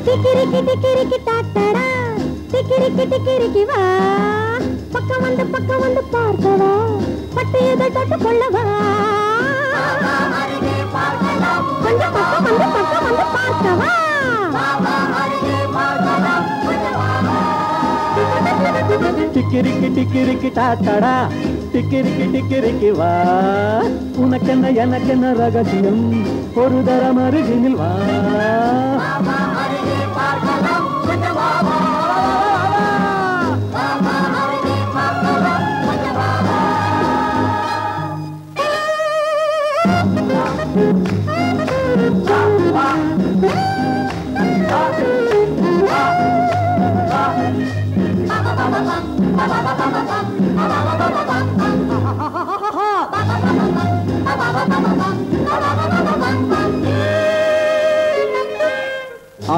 டிக்கிரிக்கி டாட்டடா டிக்கிரிக்கி வா பக்கம் வந்து பார்க்கவா பட்டு எதை தொட்டு கொள்ளவா கொஞ்சம் பக்கம் வந்து பார்க்கவா டிக்கிரிக்கி டாட்டடா டிக்கிரிக்கி வா உனக்கென்ன எனக்கென்ன ரகசியம் ஒரு தரம் அருகினில் வா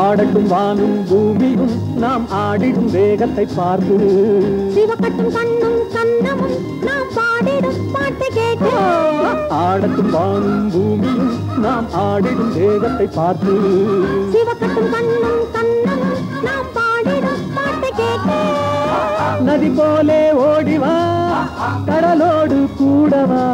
ஆடட்டும் வானும் பூமியும் நாம் ஆடிடும் வேகத்தை பார்த்து சிவக்கட்டும் கண்ணும் கண்ணமும் நாம் பாடிடும் பாட்டை கேட்டு ஆடட்டும் வானும் பூமியும் நாம் ஆடிடும் வேகத்தை பார்த்து சிவக்கட்டும் கண்ணும் கண்ணமும் நாம் பாடிடும் பாட்டை கேட்டு நதி போலே ஓடிவா கடலோடு கூடவா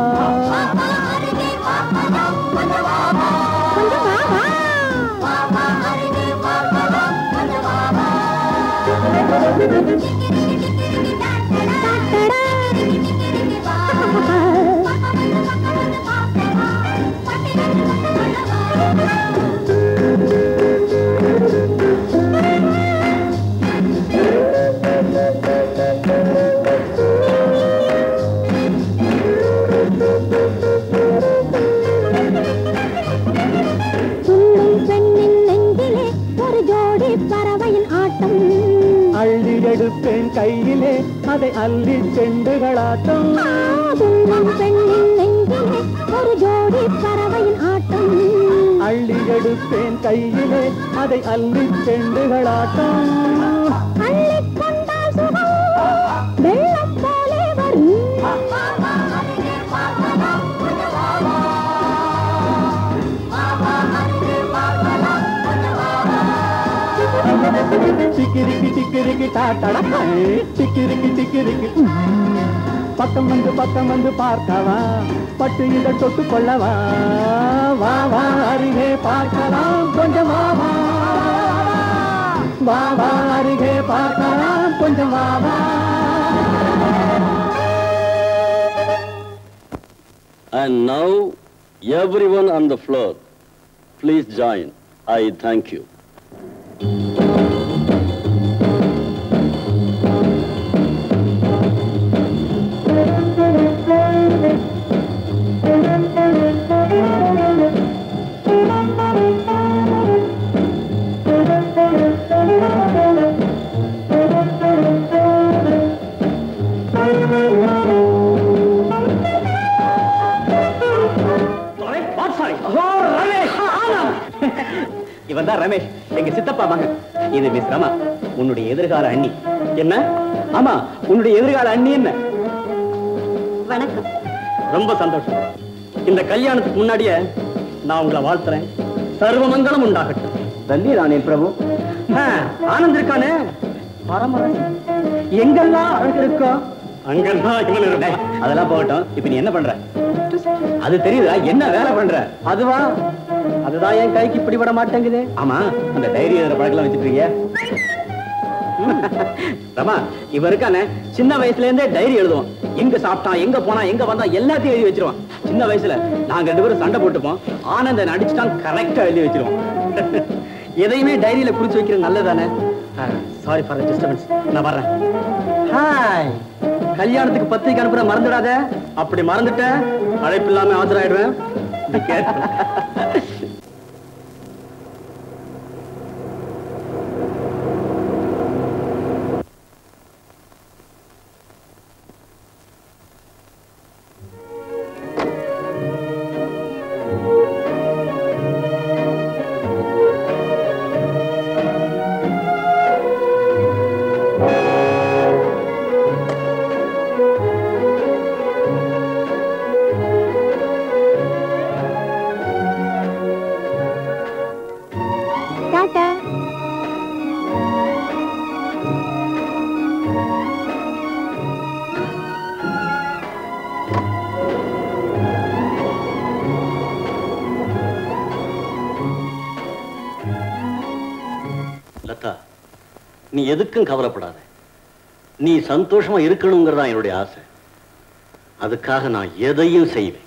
எடுப்பேன் கையிலே அதை அள்ளி செண்டுகளாட்டம் பெண்ணின் நெஞ்சிலே ஒரு ஜோடி பறவையின் ஆட்டம் அள்ளி எடுப்பேன் கையிலே அதை அள்ளி செண்டுகளாட்டம் அள்ளிக் கொண்டால் சுகம் வெள்ளம் போலே வரும் டிக்கிரிக்கி டாட்டடா டிக்கிரிக்கி பக்கம் வந்து பார்க்கவா பட்டு இதை தொட்டு கொள்ளவா வா வா அருகே பார்க்கலாம் கொஞ்சம் வா வா அருகே பார்க்கலாம் கொஞ்சம் வா And now everyone on the floor, please join. I thank you. இவன் தான் ரமேஷ், எங்க சித்தப்பா மகன். இது மிஸ் ரமா, உன்னுடைய எதிர்கால அண்ணி. என்ன? ஆமா, உன்னுடைய எதிர்கால அண்ணி. என்ன? வணக்கம். ரொம்ப சந்தோஷம். இந்த கல்யாணத்துக்கு முன்னாடியே நான் உங்களை வாழ்த்துறேன். சர்வமங்கலம் உண்டாகட்டும். தள்ளி ராணே பிரபு. ஆனந்த் இருக்கானே, எங்கெல்லாம் அழகு இருக்கோ அங்கெல்லாம் இவன் இருப்பேன். அதெல்லாம் போகட்டும். இப்ப நீ என்ன பண்ற? அது தெரியுதா? என்ன வேலை பண்ற? அதுவா? அதுதான் என் கைக்கு பிடிபட மாட்டேங்குது. ஆமா, அந்த டைரி எழுதுற பழக்கம் வச்சுட்டு இருக்கியா? ரமா, இவன் இருக்கானே, சின்ன வயசுல இருந்தே டைரி எழுதுவோம். எங்க சாப்பிட்டான், எங்க போனா, எங்க வந்தா எல்லாத்தையும் எழுதி வச்சிருவான். சின்ன வயசுல நாங்க 2 பேரும் சண்டை போட்டுப்போம். ஆனந்த அடிச்சுட்டான், கரெக்டா எழுதி வச்சிருவோம். எதையுமே டைரியில குறிச்சு வைக்கிறது நல்லதானே? Sorry for the disturbance. நான் வர்றேன். ஹாய். கல்யாணத்துக்கு பத்திரிக்கை அனுப்புற மறந்துடாத. அப்படி மறந்துட்ட அழைப்பு இல்லாம ஆஜராயிடுவேன். லதா, நீ எதுக்கும் கவலைப்படாத. நீ சந்தோஷமா இருக்கணுங்கிறதா என்னுடைய ஆசை. அதுக்காக நான் எதையும் செய்வேன்.